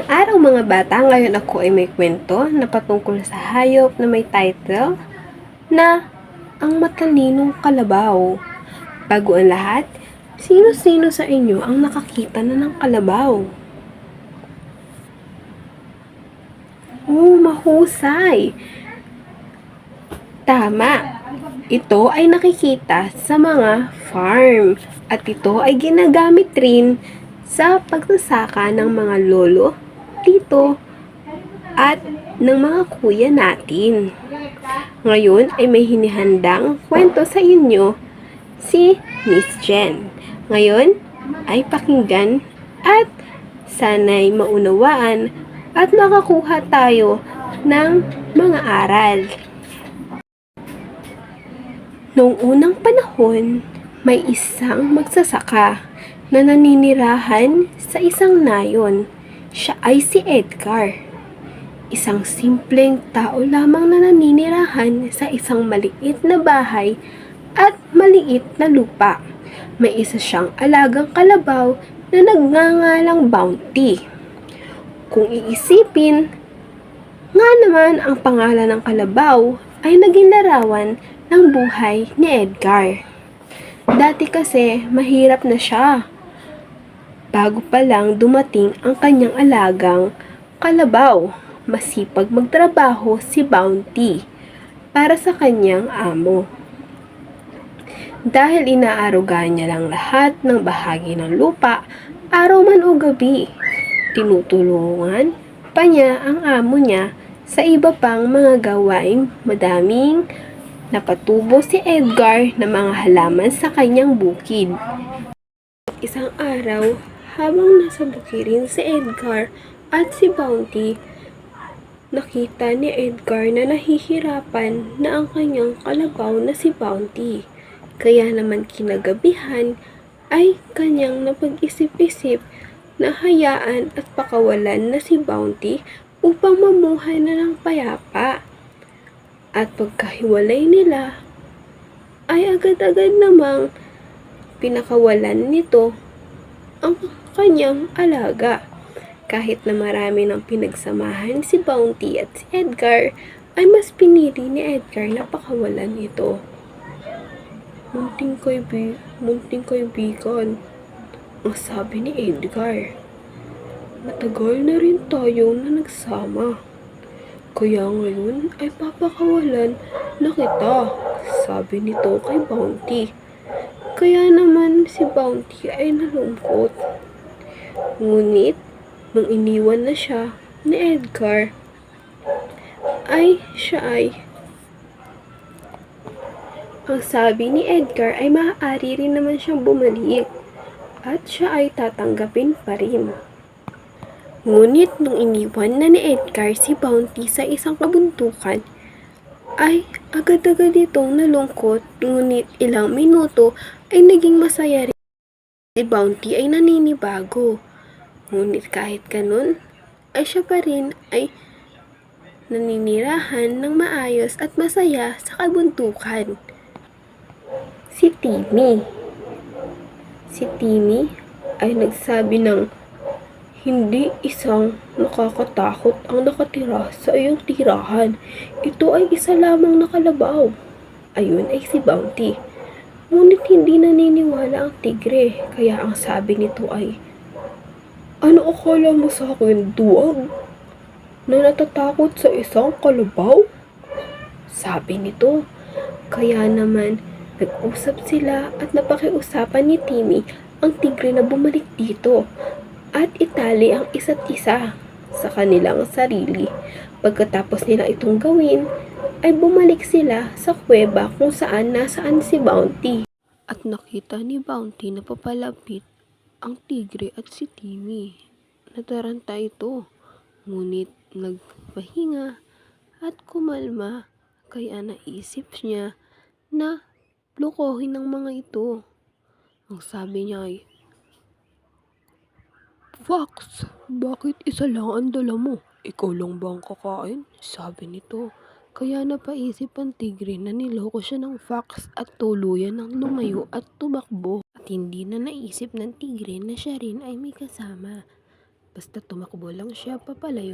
Magandang araw mga bata, ngayon ako ay may kwento na patungkol sa hayop na may title na Ang Matalinong Kalabaw. Bago ang lahat, sino-sino sa inyo ang nakakita na ng kalabaw? Mahusay! Tama! Ito ay nakikita sa mga farm at ito ay ginagamit rin sa pagsasaka ng mga lolo, tito, at ng mga kuya natin. Ngayon ay may hinihandang kwento sa inyo si Miss Jen. Ngayon ay pakinggan at sana'y maunawaan at makakuha tayo ng mga aral. Noong unang panahon, may isang magsasaka na naninirahan sa isang nayon. Siya ay si Edgar. Isang simpleng tao lamang na naninirahan sa isang maliit na bahay at maliit na lupa. May isa siyang alagang kalabaw na nagngangalang Bounty. Kung iisipin, nga naman ang pangalan ng kalabaw ay naging larawan ng buhay ni Edgar. Dati kasi mahirap na siya. Bago pa lang dumating ang kanyang alagang kalabaw. Masipag magtrabaho si Bounty para sa kanyang amo. Dahil inaaruga niya lang lahat ng bahagi ng lupa, araw man o gabi, tinutulungan pa niya ang amo niya sa iba pang mga gawain. Madaming napatubo si Edgar na mga halaman sa kanyang bukid. Isang araw, habang nasa bukirin si Edgar at si Bounty, nakita ni Edgar na nahihirapan na ang kanyang kalabaw na si Bounty. Kaya naman kinagabihan ay kanyang napag-isip-isip na hayaan at pakawalan na si Bounty upang mamuhay na ng payapa. At pagkahiwalay nila, ay agad-agad namang pinakawalan nito ang kanyang alaga. Kahit na marami ng pinagsamahan si Bounty at si Edgar, ay mas pinili ni Edgar na pakawalan ito. Munting kaibigan, ang sabi ni Edgar. Matagal na rin tayo na nagsama. Kaya ngayon ay papakawalan na kita, sabi nito kay Bounty. Kaya naman si Bounty ay nalungkot. Ngunit, nung iniwan na siya ni Edgar, ang sabi ni Edgar ay maaari rin naman siyang bumalik at siya ay tatanggapin pa rin. Ngunit nung iniwan na ni Edgar si Bounty sa isang kabuntukan, ay agad-agad itong nalungkot. Ngunit ilang minuto ay naging masaya rin. Si Bounty ay naninibago. Ngunit kahit ganun, ay siya pa rin ay naninirahan ng maayos at masaya sa kabuntukan. Si Timmy ay nagsabi ng hindi isang nakakatakot ang nakatira sa iyong tirahan. Ito ay isa lamang na kalabaw. Ayun ay si Bounty. Ngunit hindi naniniwala ang tigre, kaya ang sabi nito ay, ano akala mo sa akin, duwag? Na natatakot sa isang kalabaw? Sabi nito. Kaya naman, nag-usap sila at napakiusapan ni Timmy ang tigre na bumalik dito at itali ang isa't isa sa kanilang sarili. Pagkatapos nila itong gawin, ay bumalik sila sa kuweba kung nasaan si Bounty. At nakita ni Bounty na papalapit ang tigre at si Timmy. Nataranta ito, ngunit nagpahinga at kumalma, kaya naisip niya na lokohin ng mga ito. Ang sabi niya ay, Fox, bakit isa lang ang dala mo? Ikaw lang ba ang kakain? Sabi nito. Kaya napaisip ang tigre na niloko siya ng fox at tuluyan ng lumayo at tumakbo. At hindi na naisip ng tigre na siya rin ay may kasama. Basta tumakbo lang siya papalayo.